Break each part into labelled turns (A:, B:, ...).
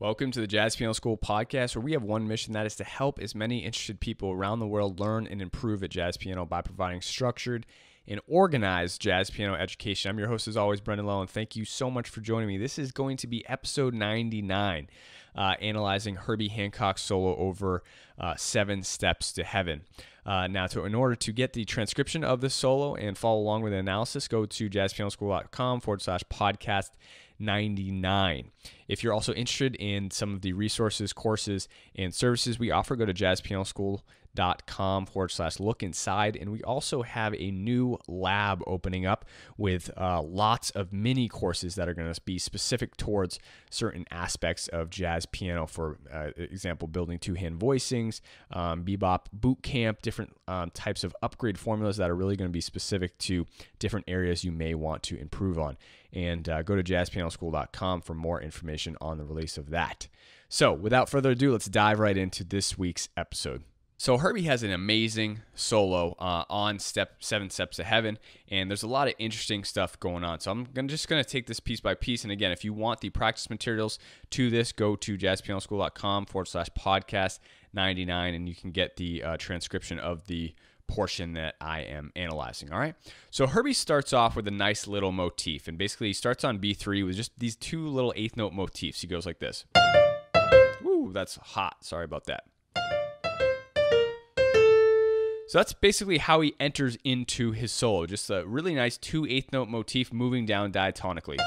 A: Welcome to the Jazz Piano School podcast, where we have one mission, that is to help as many interested people around the world learn and improve at jazz piano by providing structured and organized jazz piano education. I'm your host, as always, Brendan Lowe, and thank you so much for joining me. This is going to be episode 99, analyzing Herbie Hancock's solo over 7 Steps to Heaven. In order to get the transcription of this solo and follow along with the analysis, go to JazzPianoSchool.com/podcast 99. If you're also interested in some of the resources, courses, and services we offer, go to JazzPianoSchool.com/look inside. And we also have a new lab opening up with lots of mini courses that are going to be specific towards certain aspects of jazz piano. For example, building two-hand voicings, bebop boot camp, different types of upgrade formulas that are really going to be specific to different areas you may want to improve on. And go to JazzPianoSchool.com for more information on the release of that. So without further ado, let's dive right into this week's episode. So Herbie has an amazing solo on 7 Steps to Heaven, and there's a lot of interesting stuff going on. So I'm just going to take this piece by piece. And again, if you want the practice materials to this, go to JazzPianoSchool.com/podcast 99, and you can get the transcription of the portion that I am analyzing. All right. So Herbie starts off with a nice little motif, and basically he starts on B3 with just these two little eighth note motifs. He goes like this. Ooh, that's hot. Sorry about that. So that's basically how he enters into his solo. Just a really nice 2 eighth note motif moving down diatonically.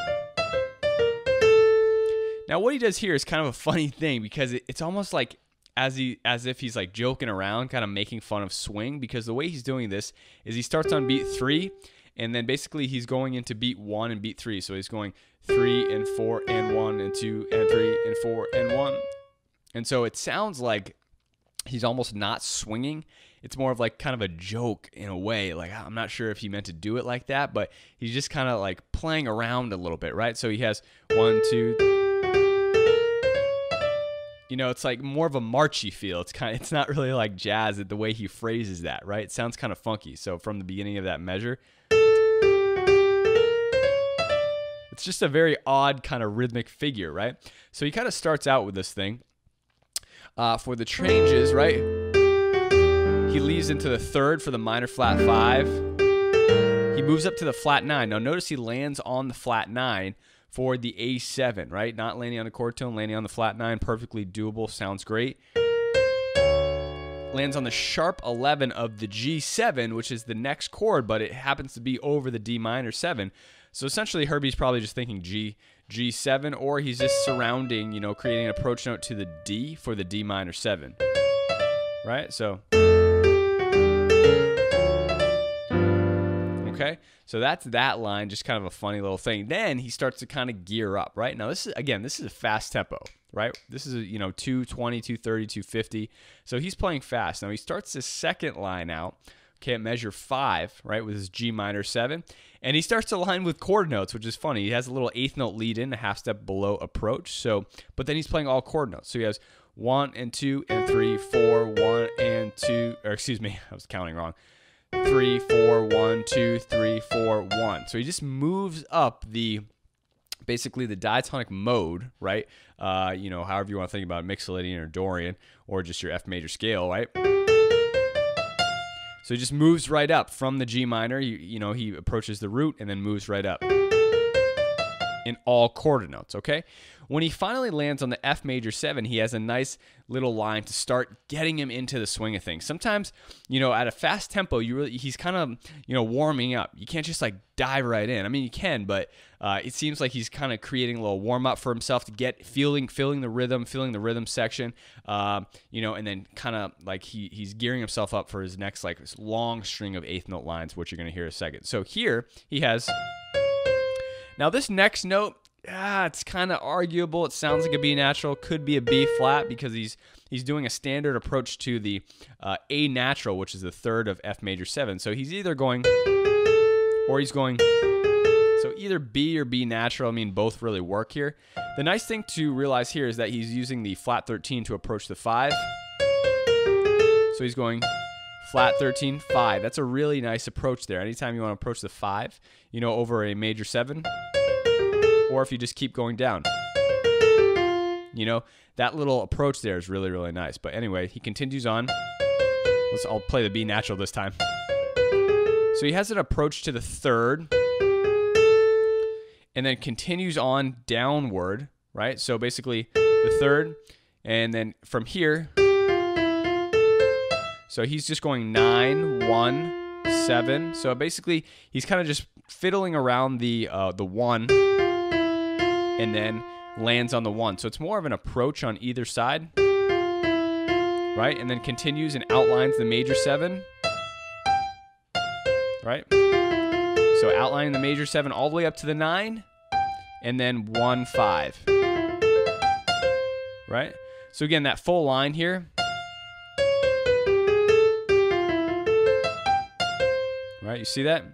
A: Now what he does here is kind of a funny thing, because it's almost like as if he's like joking around, kind of making fun of swing, because the way he's doing this is he starts on beat 3, and then basically he's going into beat 1 and beat 3. So he's going 3 and 4 and 1 and 2 and 3 and 4 and 1. And so it sounds like he's almost not swinging. It's more of like kind of a joke in a way. Like, I'm not sure if he meant to do it like that, but he's just kind of like playing around a little bit, right? So he has 1, 2. You know, it's like more of a marchy feel. It's not really like jazz the way he phrases that, right? It sounds kind of funky. So from the beginning of that measure, it's just a very odd kind of rhythmic figure, right? So he kind of starts out with this thing. For the changes, right? He leaves into the 3rd for the minor flat 5. He moves up to the flat 9. Now notice he lands on the flat 9 for the A7, right? Not landing on a chord tone, landing on the flat 9. Perfectly doable. Sounds great. Lands on the sharp 11 of the G7, which is the next chord, but it happens to be over the D minor 7. So essentially, Herbie's probably just thinking G7, or he's just surrounding, creating an approach note to the D for the D minor 7, right? So, okay, so that's that line, just kind of a funny little thing. Then he starts to kind of gear up, right? Now this is a fast tempo, right? This is 220, 230, 250. So he's playing fast. Now he starts his second line out, okay, at measure 5, right, with his G minor 7. And he starts to line with chord notes, which is funny. He has a little eighth note lead in, a half step below approach. So, but then he's playing all chord notes. So he has 1 and 2 and 3, 4, 1 and 2, or excuse me, I was counting wrong. 3, 4, 1, 2, 3, 4, 1. So he just moves up basically the diatonic mode, right? However you want to think about it, Mixolydian or Dorian, or just your F major scale, right? So he just moves right up from the G minor. He approaches the root and then moves right up in all chord notes, okay? When he finally lands on the F major 7, he has a nice little line to start getting him into the swing of things. Sometimes, at a fast tempo, he's kind of, warming up. You can't just like dive right in. I mean, you can, but it seems like he's kind of creating a little warm up for himself to get feeling the rhythm section, and then kind of like he's gearing himself up for his next like this long string of eighth note lines, which you're going to hear in a second. So here he has. Now this next note, it's kind of arguable. It sounds like a B natural, could be a B flat, because he's doing a standard approach to the A natural, which is the 3rd of F major 7. So he's either going, or he's going, so either B or B natural. I mean, both really work here. The nice thing to realize here is that he's using the flat 13 to approach the 5. So he's going flat 13, 5. That's a really nice approach there. Anytime you want to approach the 5, over a major 7, or if you just keep going down. You know, that little approach there is really, really nice. But anyway, he continues on. I'll play the B natural this time. So he has an approach to the third and then continues on downward, right? So basically the third, and then from here, so he's just going 9, 1, 7. So basically he's kind of just fiddling around the 1 and then lands on the 1. So it's more of an approach on either side, right? And then continues and outlines the major 7, right? So outlining the major 7 all the way up to the 9, and then 1, 5, right? So again, that full line here, right? You see that?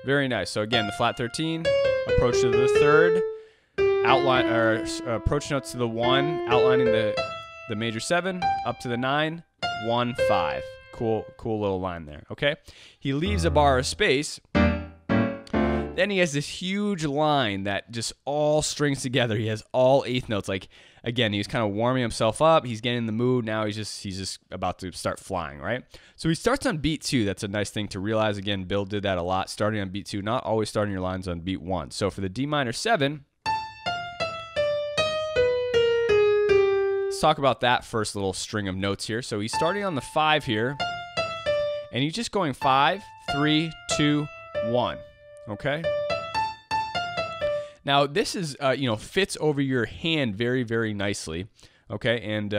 A: Very nice. So again, the flat 13, approach to the third, outline or approach notes to the 1, outlining the major 7 up to the 9, 1, 5. Cool little line there. Okay, he leaves a bar of space. Then he has this huge line that just all strings together. He has all eighth notes. Like, again, he's kind of warming himself up. He's getting in the mood. Now he's just about to start flying, right? So he starts on beat 2. That's a nice thing to realize. Again, Bill did that a lot, starting on beat 2, not always starting your lines on beat 1. So for the D minor 7, let's talk about that first little string of notes here. So he's starting on the 5 here, and he's just going 5, 3, 2, 1. Okay. Now this is fits over your hand very, very nicely. Okay, and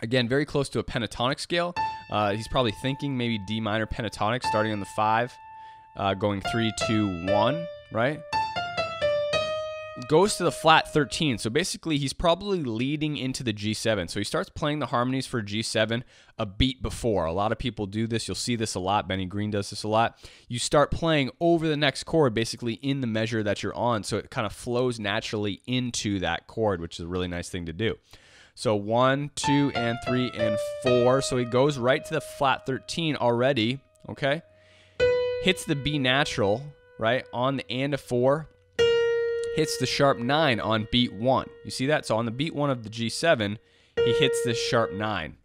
A: again, very close to a pentatonic scale. He's probably thinking maybe D minor pentatonic, starting on the 5, going 3, 2, 1. Right. Goes to the flat 13. So basically he's probably leading into the G7. So he starts playing the harmonies for G7 a beat before. A lot of people do this. You'll see this a lot. Benny Green does this a lot. You start playing over the next chord basically in the measure that you're on. So it kind of flows naturally into that chord, which is a really nice thing to do. So 1, 2, and 3, and 4. So he goes right to the flat 13 already. Okay. Hits the B natural, right, on the and a 4. Hits the sharp 9 on beat 1. You see that? So on the beat 1 of the G7, he hits this sharp 9.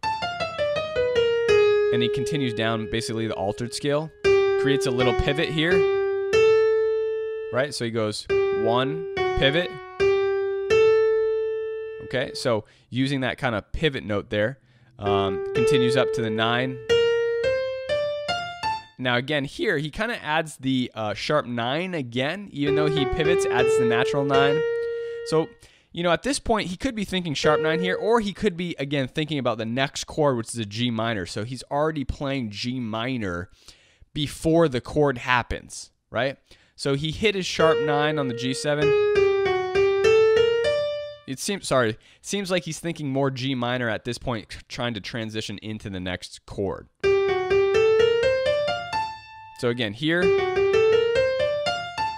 A: And he continues down basically the altered scale. Creates a little pivot here. Right? So he goes 1, pivot. Okay, so using that kind of pivot note there. Continues up to the 9. Now again, here he kind of adds the sharp 9 again, even though he pivots, adds the natural 9. So, at this point, he could be thinking sharp 9 here, or he could be, again, thinking about the next chord, which is a G minor. So he's already playing G minor before the chord happens, right? So he hit his sharp 9 on the G7. It seems like he's thinking more G minor at this point, trying to transition into the next chord. So again, here,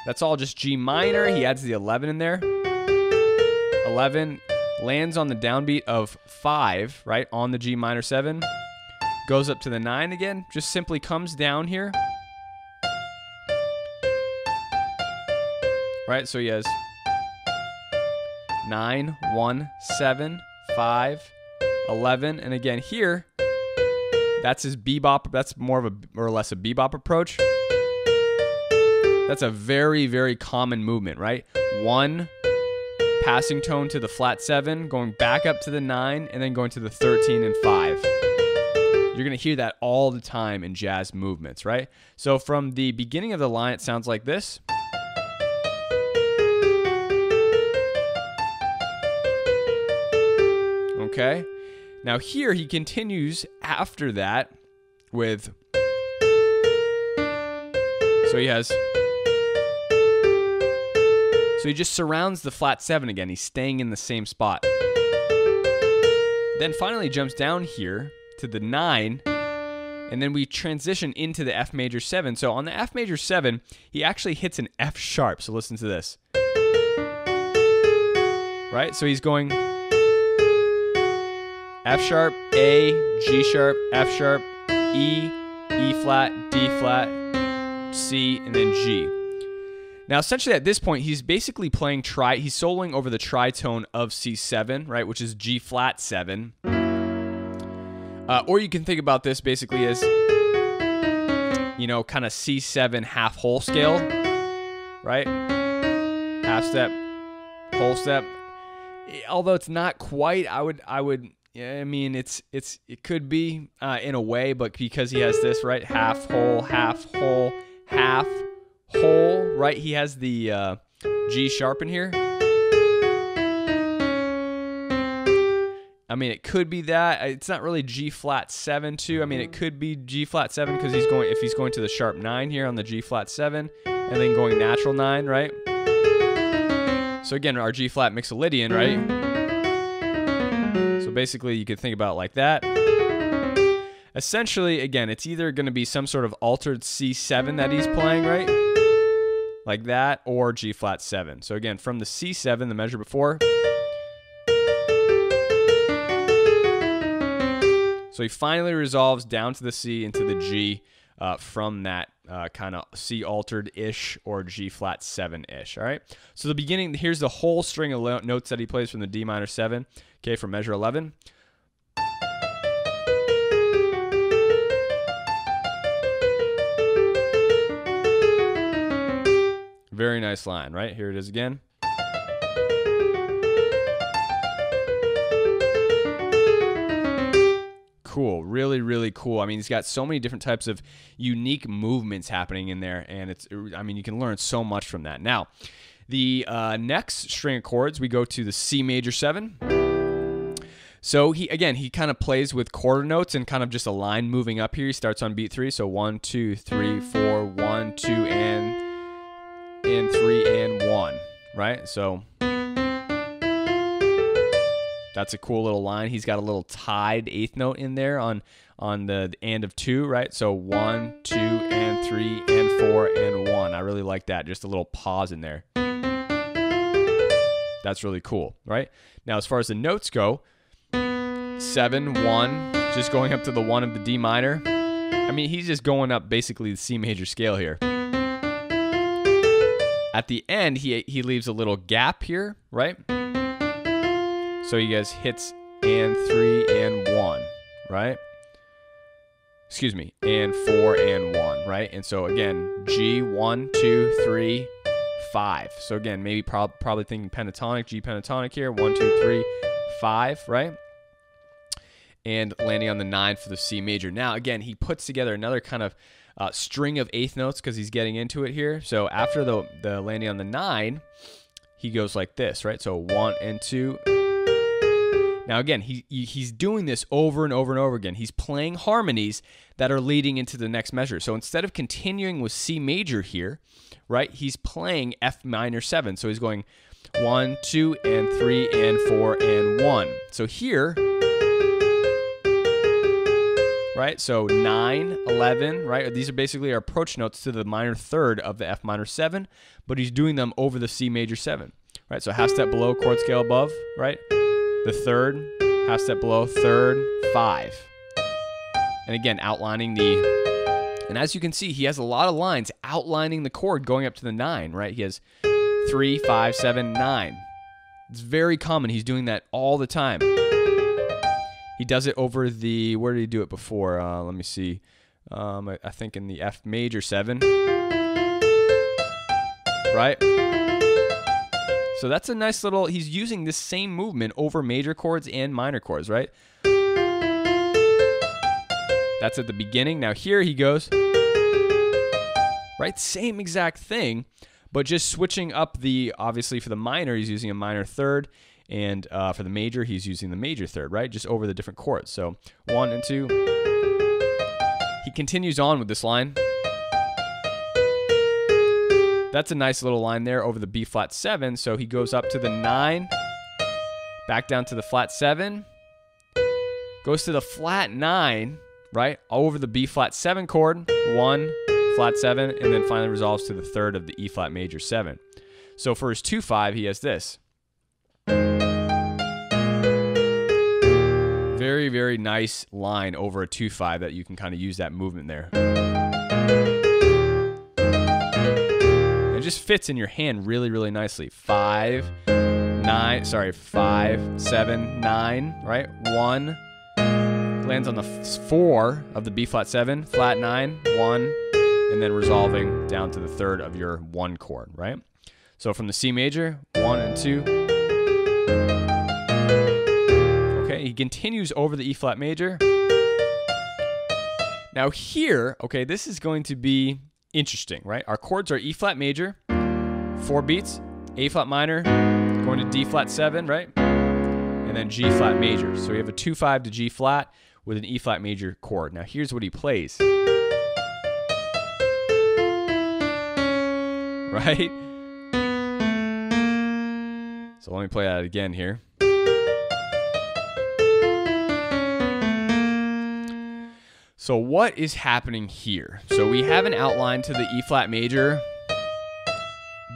A: that's all just G minor. He adds the 11 in there. 11 lands on the downbeat of 5, right, on the G minor 7. Goes up to the 9 again. Just simply comes down here. Right, so he has 9, 1, 7, 5, 11. And again, here, that's his bebop. That's more of a or less a bebop approach. That's a very, very common movement, right? 1, passing tone to the flat 7, going back up to the 9, and then going to the 13 and 5. You're going to hear that all the time in jazz movements, right? So from the beginning of the line, it sounds like this. Okay. Now here he continues after that with, so he just surrounds the flat 7 again. He's staying in the same spot. Then finally jumps down here to the 9, and then we transition into the F major 7. So on the F major 7, he actually hits an F sharp. So listen to this. Right? So he's going F sharp, A, G sharp, F sharp, E, E flat, D flat, C, and then G. Now, essentially at this point, he's basically playing he's soloing over the tritone of C7, right, which is G flat 7. Or you can think about this basically as, you know, kind of C7 half whole scale, right? Half step, whole step. Although it's not quite, I mean, it could be in a way, but because he has this, right, half whole, half whole, half whole, right? He has the G sharp in here. I mean, it could be that. It's not really G flat 7 too. I mean, it could be G flat 7 because if he's going to the sharp 9 here on the G flat 7 and then going natural 9, right? So again, our G flat Mixolydian, right? So basically, you could think about it like that. Essentially, again, it's either going to be some sort of altered C7 that he's playing, right? Like that, or G flat 7. So again, from the C7, the measure before. So he finally resolves down to the C into the G from that kind of C altered-ish or G flat 7-ish, all right? So the beginning, here's the whole string of notes that he plays from the D minor 7, okay, from measure 11. Very nice line, right? Here it is again. Cool, really, really cool. I mean, he's got so many different types of unique movements happening in there, and I mean, you can learn so much from that. Now, the next string of chords, we go to the C major 7. So he kind of plays with quarter notes and kind of just a line moving up here. He starts on beat 3, so 1, 2, 3, 4, 1, 2, and 3 and 1, right? So that's a cool little line. He's got a little tied eighth note in there on the and of 2, right? So 1, 2, and 3, and 4, and 1. I really like that. Just a little pause in there. That's really cool, right? Now, as far as the notes go, 7, 1, just going up to the 1 of the D minor. I mean, he's just going up basically the C major scale here. At the end, he leaves a little gap here, right? So he guys hits and 3 and 1, right? Excuse me, and 4 and 1, right? And so again, G, 1, 2, 3, 5. So again, maybe probably thinking pentatonic, G pentatonic here, 1, 2, 3, 5, right? And landing on the 9 for the C major. Now again, he puts together another kind of string of eighth notes because he's getting into it here. So after the landing on the 9, he goes like this, right? So 1 and 2. Now again, he's doing this over and over and over again. He's playing harmonies that are leading into the next measure. So instead of continuing with C major here, right, he's playing F minor 7. So he's going 1, 2, and 3, and 4, and 1. So here, right, so 9, 11, right, these are basically our approach notes to the minor third of the F minor 7, but he's doing them over the C major 7, right? So half step below, chord scale above, right? The third, half step below, third, 5. And again, outlining and as you can see, he has a lot of lines outlining the chord going up to the 9, right? He has 3, 5, 7, 9. It's very common. He's doing that all the time. He does it over where did he do it before? Let me see. I think in the F major 7, right? So that's a nice little, he's using this same movement over major chords and minor chords, right? That's at the beginning. Now here he goes, right? Same exact thing, but just switching up obviously for the minor, he's using a minor third, and for the major, he's using the major third, right? Just over the different chords. So 1 and 2. He continues on with this line. That's a nice little line there over the B flat 7. So he goes up to the 9, back down to the flat 7, goes to the flat 9, right, over the B flat 7 chord, 1, flat 7, and then finally resolves to the third of the E flat major 7. So for his 2-5, he has this. Very, very nice line over a 2-5 that you can kind of use that movement there. And just fits in your hand really, really nicely. 5, 9, 7, 9, right? 1, lands on the 4 of the B flat 7, flat 9, 1, and then resolving down to the 3rd of your 1 chord, right? So from the C major, 1 and 2. Okay, he continues over the E flat major. Now here, okay, this is going to be interesting, right? Our chords are E flat major, 4 beats, A flat minor, going to D flat 7, right? And then G flat major. So we have a 2-5 to G flat with an E flat major chord. Now here's what he plays. Right? So let me play that again here. So what is happening here? So we have an outline to the E flat major,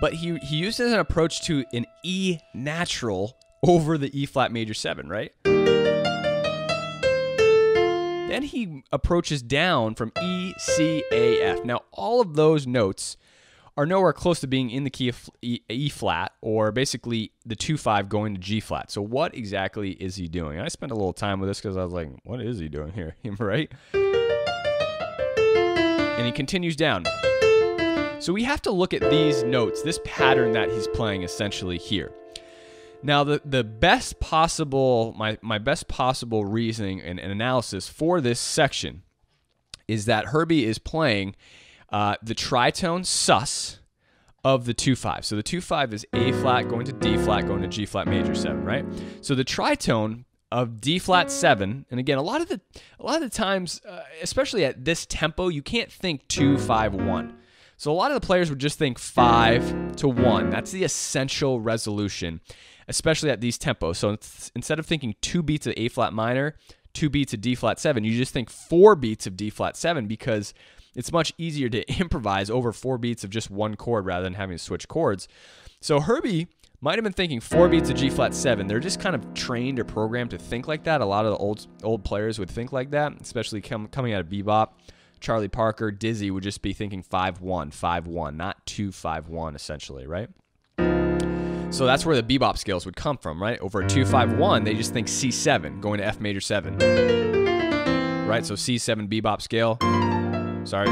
A: but he uses an approach to an E natural over the E flat major 7, right? Then he approaches down from E, C, A, F. Now all of those notes are nowhere close to being in the key of E flat, or basically the 2-5 going to G flat. So what exactly is he doing? I spent a little time with this because I was like, what is he doing here, right? And he continues down. So we have to look at these notes, this pattern that he's playing essentially here. Now the best possible, my best possible reasoning and analysis for this section is that Herbie is playing the tritone sus of the 2-5. So the 2-5 is A flat going to D flat going to G flat major 7, right? So the tritone of D flat 7, and again, a lot of the times, especially at this tempo, you can't think 2-5-1. So a lot of the players would just think 5 to 1. That's the essential resolution, especially at these tempos. So instead of thinking 2 beats of A flat minor, 2 beats of D flat 7, you just think 4 beats of D flat 7 because it's much easier to improvise over 4 beats of just 1 chord rather than having to switch chords. So Herbie might have been thinking 4 beats of G flat 7. They're just kind of trained or programmed to think like that. A lot of the old players would think like that, especially coming out of bebop. Charlie Parker, Dizzy would just be thinking 5-1, 5-1, not 2-5-1 essentially, right? So that's where the bebop scales would come from, right? Over a 2-5-1, they just think C7 going to F major 7, right? So C7 bebop scale. Sorry.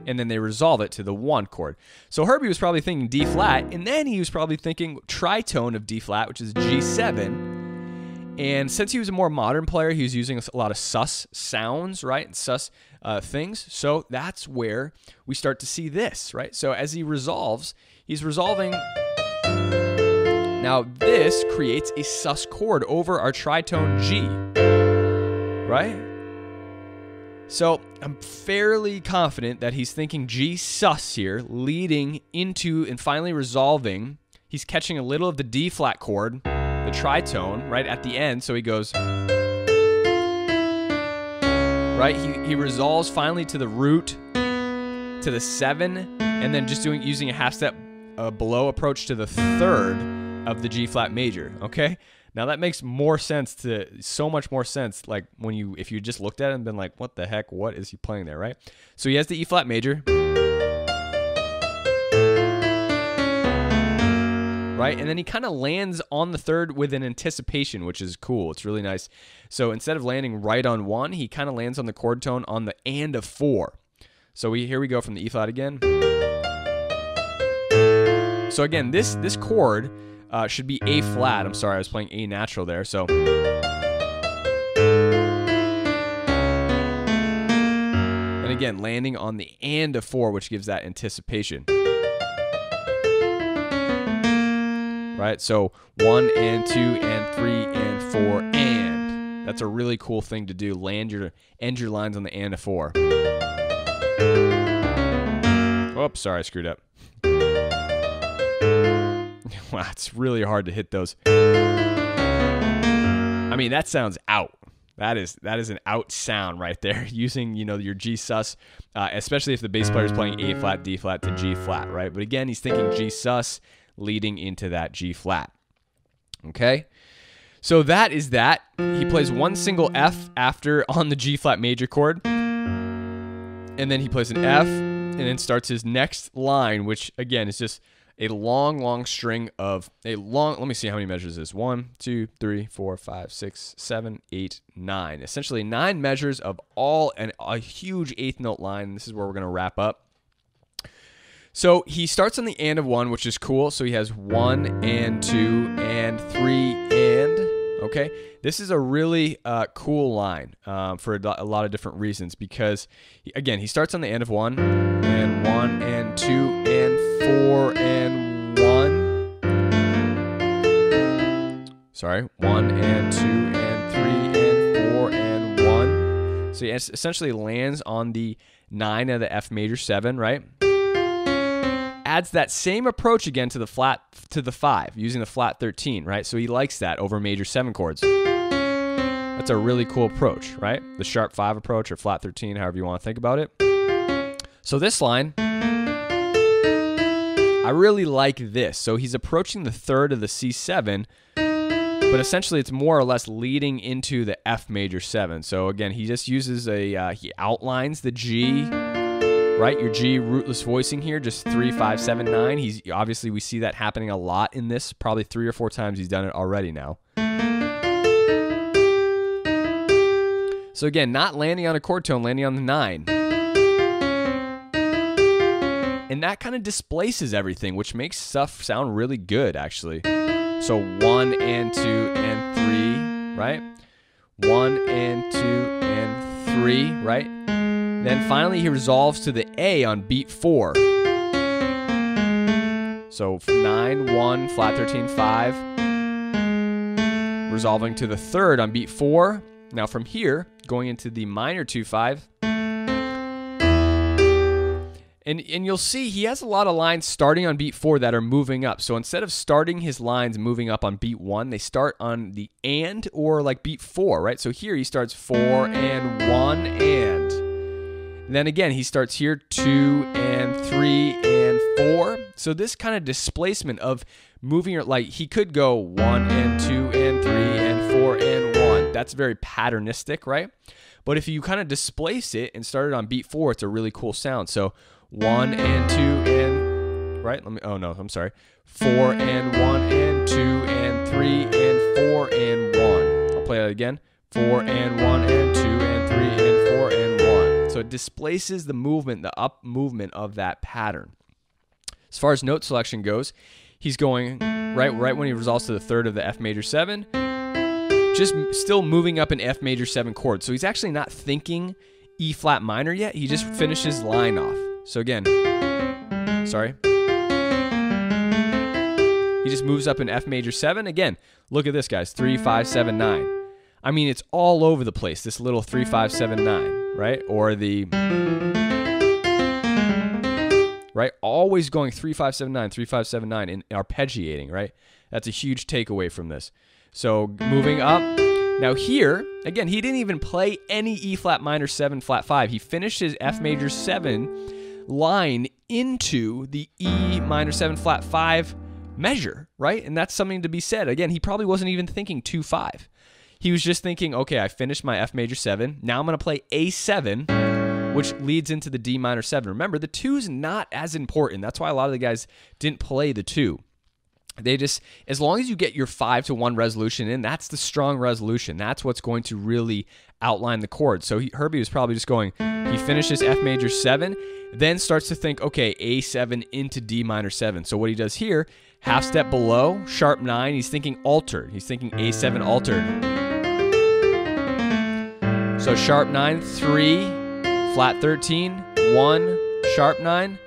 A: And then they resolve it to the 1 chord. So Herbie was probably thinking D flat, and then he was probably thinking tritone of D flat, which is G7. And since he was a more modern player, he was using a lot of sus sounds, right? Sus things. So that's where we start to see this, right? So as he resolves, he's resolving. Now this creates a sus chord over our tritone G, right? So I'm fairly confident that he's thinking G sus here, leading into and finally resolving. He's catching a little of the D flat chord, the tritone, right at the end. So he goes, right? He resolves finally to the root, to the 7, and then just using a half step below approach to the 3rd of the G flat major. Okay. Now that makes more sense so much more sense. Like if you just looked at it and been like, what the heck? What is he playing there? Right. So he has the E flat major. Right. And then he kind of lands on the 3rd with an anticipation, which is cool. It's really nice. So instead of landing right on 1, he kind of lands on the chord tone on the and of 4. So here we go from the E flat again. So again, this chord should be A flat. I'm sorry, I was playing A natural there. So and again, landing on the and of 4, which gives that anticipation. Right? So 1 and 2 and 3 and 4 and. That's a really cool thing to do. End your lines on the and of 4. Oops, sorry, I screwed up. Wow, it's really hard to hit those. I mean, that sounds out. That is an out sound right there. Using your G sus, especially if the bass player is playing A flat, D flat to G flat, right? But again, he's thinking G sus, leading into that G flat. Okay, so that is that. He plays one single F after on the G flat major chord, and then he plays an F, and then starts his next line, which again is just a long string of let me see how many measures this is. 1, 2, 3, 4, 5, 6, 7, 8, 9. Essentially 9 measures of a huge eighth note line. This is where we're going to wrap up. So he starts on the and of 1, which is cool. So he has 1 and 2 and 3 and, okay? This is a really cool line for a lot of different reasons because, again, he starts on the and of 1 and 1 and 2 and 4 and 1. Sorry, 1 and 2 and 3 and 4 and 1. So he essentially lands on the 9 of the F major 7, right? Adds that same approach again to the 5 using the flat 13, right? So he likes that over major 7 chords. That's a really cool approach, right? The sharp 5 approach or flat 13, however you want to think about it. So this line, I really like this. So he's approaching the 3rd of the C7, but essentially it's more or less leading into the F major 7. So again, he just uses he outlines the G, right? Your G rootless voicing here, just 3, 5, 7, 9. Obviously we see that happening a lot in this, probably 3 or 4 times he's done it already now. So again, not landing on a chord tone, landing on the 9. And that kind of displaces everything, which makes stuff sound really good, actually. So 1 and 2 and 3, right? 1 and 2 and 3, right? Then finally he resolves to the A on beat 4. So 9, 1, flat 13, 5. Resolving to the 3rd on beat 4. Now from here, going into the minor 2-5. And you'll see he has a lot of lines starting on beat 4 that are moving up. So instead of starting his lines moving up on beat 1, they start on the and or like beat 4, right? So here he starts 4 and 1 and. Then again, he starts here 2 and 3 and 4. So this kind of displacement of moving, like he could go 1 and 2 and 3 and 4 and 1. That's very patternistic, right? But if you kind of displace it and start it on beat 4, it's a really cool sound. So 1 and 2 and, right? Oh no, I'm sorry. 4 and 1 and 2 and 3 and 4 and 1. I'll play that again. 4 and 1 and 2 and 3 and 4 and 1. So it displaces the movement, the up movement of that pattern. As far as note selection goes, he's going right when he resolves to the 3rd of the F major 7, just still moving up an F major 7 chord. So he's actually not thinking E flat minor yet. He just finishes line off. So again, sorry. He just moves up an F major 7. Again, look at this, guys. 3, 5, 7, 9. I mean, it's all over the place, this little 3, 5, 7, 9, right? Or the, right? Always going 3, 5, 7, 9, 3, 5, 7, 9, and arpeggiating, right? That's a huge takeaway from this. So moving up. Now here, again, he didn't even play any E flat minor 7 flat 5. He finished his F major 7 line into the E minor 7 flat 5 measure, right? And that's something to be said. Again, he probably wasn't even thinking 2-5. He was just thinking, okay, I finished my F major 7. Now I'm going to play A7, which leads into the D minor 7. Remember, the 2's not as important. That's why a lot of the guys didn't play the 2. They just, as long as you get your 5-to-1 resolution in, that's the strong resolution. That's what's going to really outline the chord. So Herbie was probably just going, he finishes F major 7, then starts to think, okay, A7 into D minor 7. So what he does here, half step below, sharp 9, he's thinking altered. He's thinking A7 altered. So sharp 9, 3, flat 13, 1, sharp 9,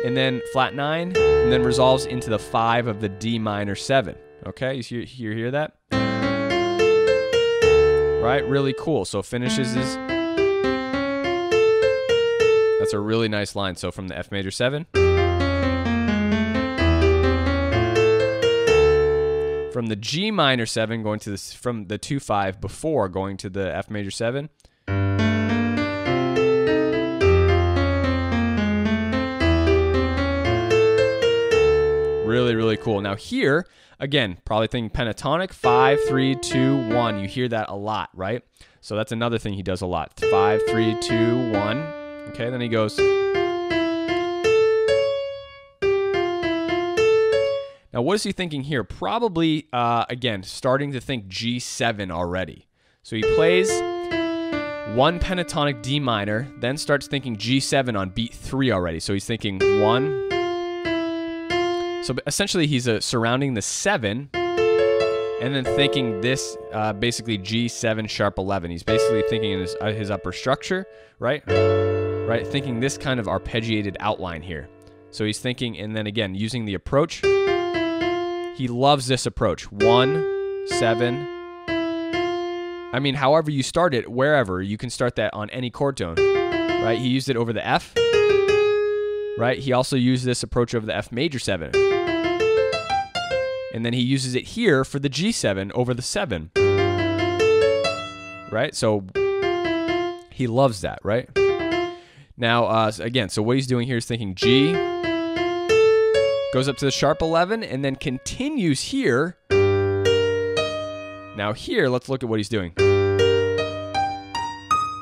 A: and then flat 9, and then resolves into the 5 of the D minor 7. Okay, you hear that? Right, really cool. So finishes his, that's a really nice line. So from the F major 7, from the G minor 7 going to this, from the 2-5 before going to the F major 7. Really, really cool. Now here, again, probably thinking pentatonic, 5, 3, 2, 1. You hear that a lot, right? So that's another thing he does a lot. 5, 3, 2, 1. Okay, then he goes. Now, what is he thinking here? Probably, again, starting to think G7 already. So he plays one pentatonic D minor, then starts thinking G7 on beat 3 already. So he's thinking 1. So essentially, he's surrounding the 7, and then thinking this, basically G7 sharp 11. He's basically thinking in his upper structure, right? Right, thinking this kind of arpeggiated outline here. So he's thinking, and then again, using the approach. He loves this approach. 1, 7. I mean, however you start it, wherever, you can start that on any chord tone, right? He used it over the F, right? He also used this approach over the F major 7. And then he uses it here for the G7 over the 7, right? So he loves that, right? Now, again, so what he's doing here is thinking G, goes up to the sharp 11, and then continues here. Now here, let's look at what he's doing.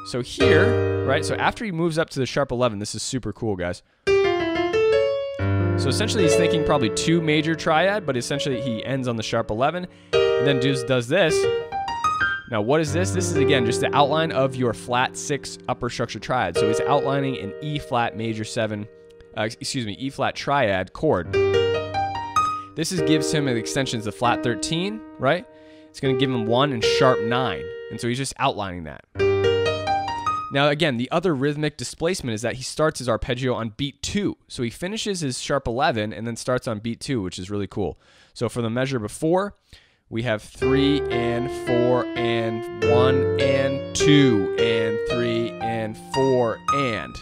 A: So here, right, so after he moves up to the sharp 11, this is super cool, guys. So essentially he's thinking probably 2 major triad, but essentially he ends on the sharp 11, and then does this. Now what is this? This is, again, just the outline of your flat 6 upper structure triad. So he's outlining an E flat major 7, E flat triad chord. This gives him an extension to the flat 13, right? It's going to give him 1 and sharp 9. And so he's just outlining that. Now, again, the other rhythmic displacement is that he starts his arpeggio on beat 2. So he finishes his sharp 11 and then starts on beat 2, which is really cool. So for the measure before, we have 3 and 4 and 1 and 2 and 3 and 4 and,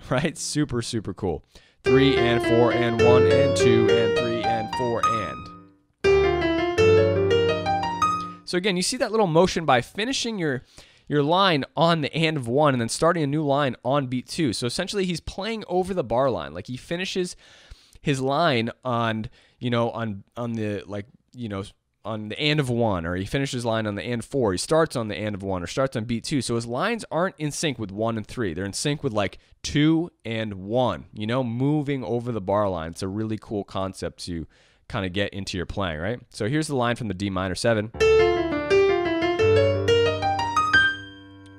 A: right? Super, super cool. 3 and 4 and 1 and 2 and 3 and 4 and. So again, you see that little motion by finishing your line on the and of 1 and then starting a new line on beat 2. So essentially he's playing over the bar line. Like he finishes his line on, on the, on the and of 1, or he finishes his line on the and 4. He starts on the and of 1 or starts on beat 2. So his lines aren't in sync with 1 and 3. They're in sync with like 2 and 1, moving over the bar line. It's a really cool concept to kind of get into your playing, right? So here's the line from the D minor 7.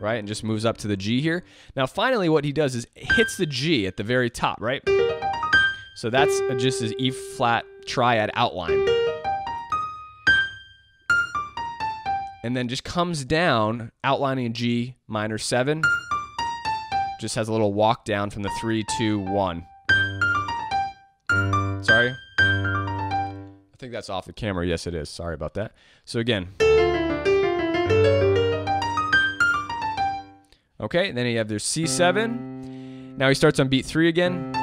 A: Right, and just moves up to the G here. Now, finally, what he does is hits the G at the very top, right? So that's just his E flat triad outline. And then just comes down, outlining a G minor 7. Just has a little walk down from the 3, 2, 1. Sorry. I think that's off the camera. Yes, it is. Sorry about that. So again. Okay, and then you have their C7. Now he starts on beat 3 again.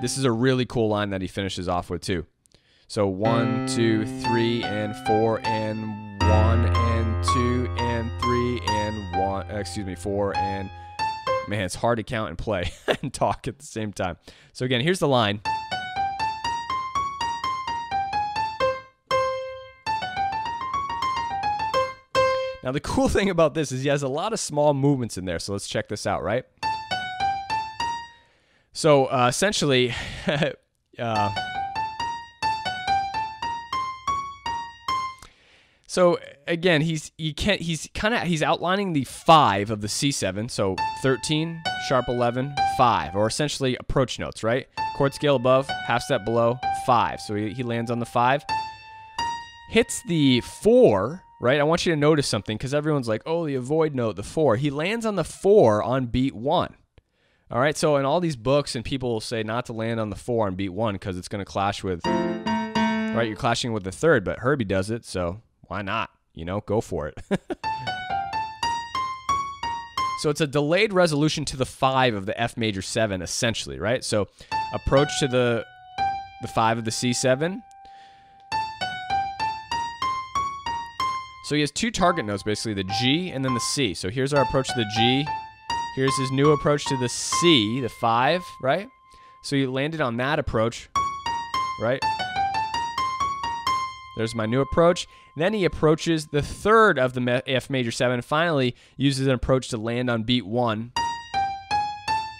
A: This is a really cool line that he finishes off with too. So 1, 2, 3, and 4, and 1, and 2, and 3, and 1, 4, and, man, it's hard to count and play and talk at the same time. So again, here's the line. Now, the cool thing about this is he has a lot of small movements in there. So let's check this out, right? So essentially, so again, he's outlining the 5 of the C7. So 13, sharp 11, 5, or essentially approach notes, right? Chord scale above, half step below, 5. So he lands on the 5, hits the 4. Right, I want you to notice something because everyone's like, oh, the avoid note, the 4. He lands on the 4 on beat 1. All right, so in all these books, and people will say not to land on the 4 on beat 1 because it's going to clash with, right, you're clashing with the 3rd, but Herbie does it, so why not? Go for it. So it's a delayed resolution to the 5 of the F major 7, essentially, right? So approach to the 5 of the C7. So he has 2 target notes, basically, the G and then the C. So here's our approach to the G. Here's his new approach to the C, the 5, right? So he landed on that approach, right? There's my new approach. Then he approaches the 3rd of the F major 7, and finally uses an approach to land on beat 1,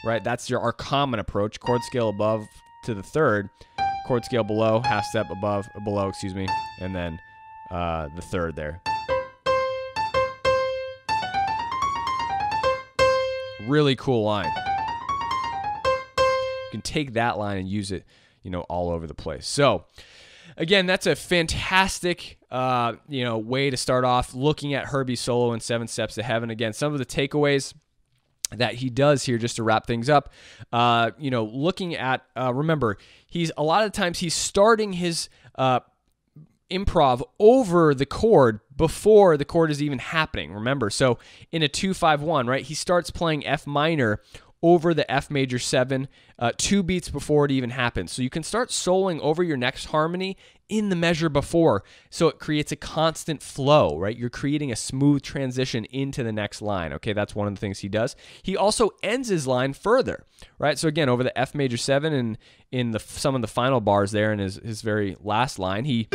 A: right? That's our common approach, chord scale above to the 3rd. chord scale below, half step below, excuse me, and then the third there. Really cool line. You can take that line and use it, all over the place. So, again, that's a fantastic, way to start off looking at Herbie's solo in 7 Steps to Heaven. Again, some of the takeaways that he does here, just to wrap things up, looking at, remember, a lot of times he's starting his improv over the chord before the chord is even happening. Remember, so in a 2-5-1, right, he starts playing F minor over the F major 7 2 beats before it even happens. So you can start soloing over your next harmony in the measure before, so it creates a constant flow, right? You're creating a smooth transition into the next line, okay? That's one of the things he does. He also ends his line further, right? So again, over the F major 7 and in some of the final bars there in his very last line, he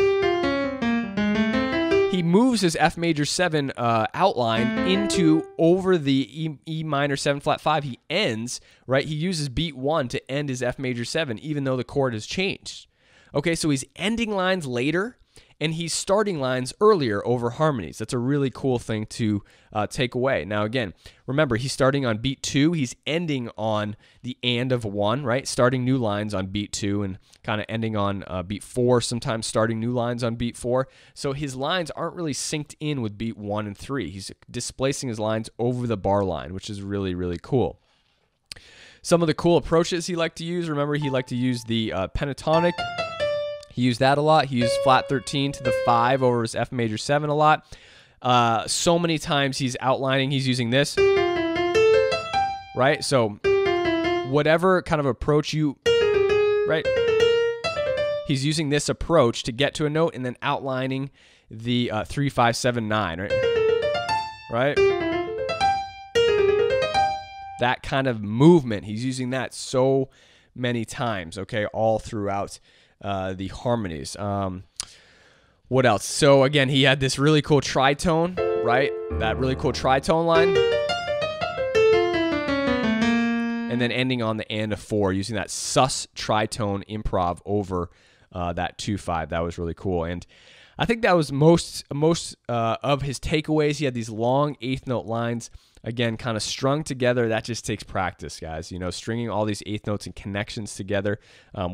A: moves his F major 7 outline into over the E minor 7 flat 5. He ends, right? He uses beat 1 to end his F major 7, even though the chord has changed. Okay, so he's ending lines later, and he's starting lines earlier over harmonies. That's a really cool thing to take away. Now, again, remember, he's starting on beat 2. He's ending on the and of 1, right? Starting new lines on beat 2 and kind of ending on beat 4, sometimes starting new lines on beat 4. So his lines aren't really synced in with beat 1 and 3. He's displacing his lines over the bar line, which is really, really cool. Some of the cool approaches he liked to use, remember, he liked to use the pentatonic. He used that a lot. He used flat 13 to the 5 over his F major 7 a lot. So many times he's outlining, he's using this, right? So whatever kind of approach right? He's using this approach to get to a note and then outlining the 3, 5, 7, 9, right? Right? That kind of movement, he's using that so many times, okay, all throughout the harmonies. What else? So again, he had this really cool tritone, right? That really cool tritone line. And then ending on the and of 4, using that sus tritone improv over that 2-5. That was really cool. And I think that was most of his takeaways. He had these long 8th note lines, again, kind of strung together. That just takes practice, guys. Stringing all these 8th notes and connections together.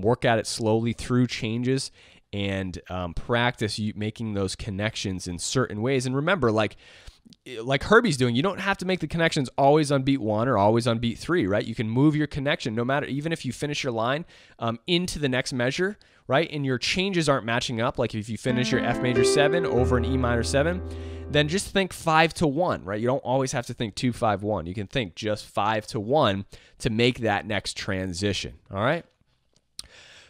A: Work at it slowly through changes and practice making those connections in certain ways. And remember, like Herbie's doing, you don't have to make the connections always on beat 1 or always on beat 3, right? You can move your connection no matter, even if you finish your line into the next measure, right? And your changes aren't matching up. Like if you finish your F major 7 over an E minor 7, then just think 5 to 1, right? You don't always have to think 2, 5, 1. You can think just 5 to 1 to make that next transition, all right?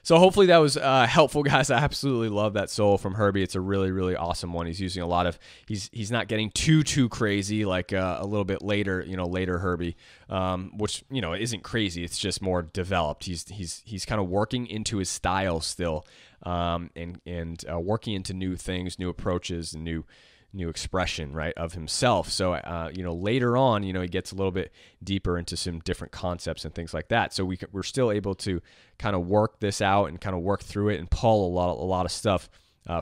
A: So hopefully that was helpful, guys. I absolutely love that solo from Herbie. It's a really, really awesome one. He's using a lot of, he's not getting too crazy like a little bit later, later Herbie, which, isn't crazy. It's just more developed. He's kind of working into his style still, and working into new things, new approaches, and new expression, right, of himself. So, later on, he gets a little bit deeper into some different concepts and things like that. So we're still able to kind of work this out and kind of work through it and pull a lot of stuff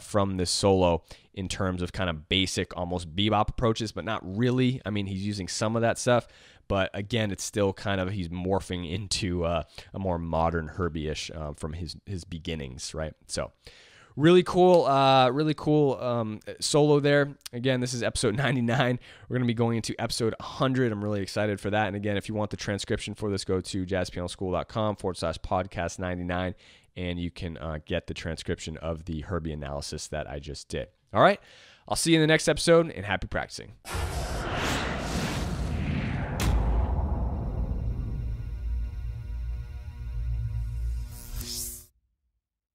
A: from this solo in terms of kind of basic, almost bebop approaches, but not really. I mean, he's using some of that stuff, but again, it's still kind of, he's morphing into a more modern Herbie-ish from his beginnings, right? So, really cool solo there. Again, this is episode 99. We're going to be going into episode 100. I'm really excited for that. And again, if you want the transcription for this, go to JazzPianoSchool.com/podcast 99, and you can get the transcription of the Herbie analysis that I just did. All right. I'll see you in the next episode, and happy practicing.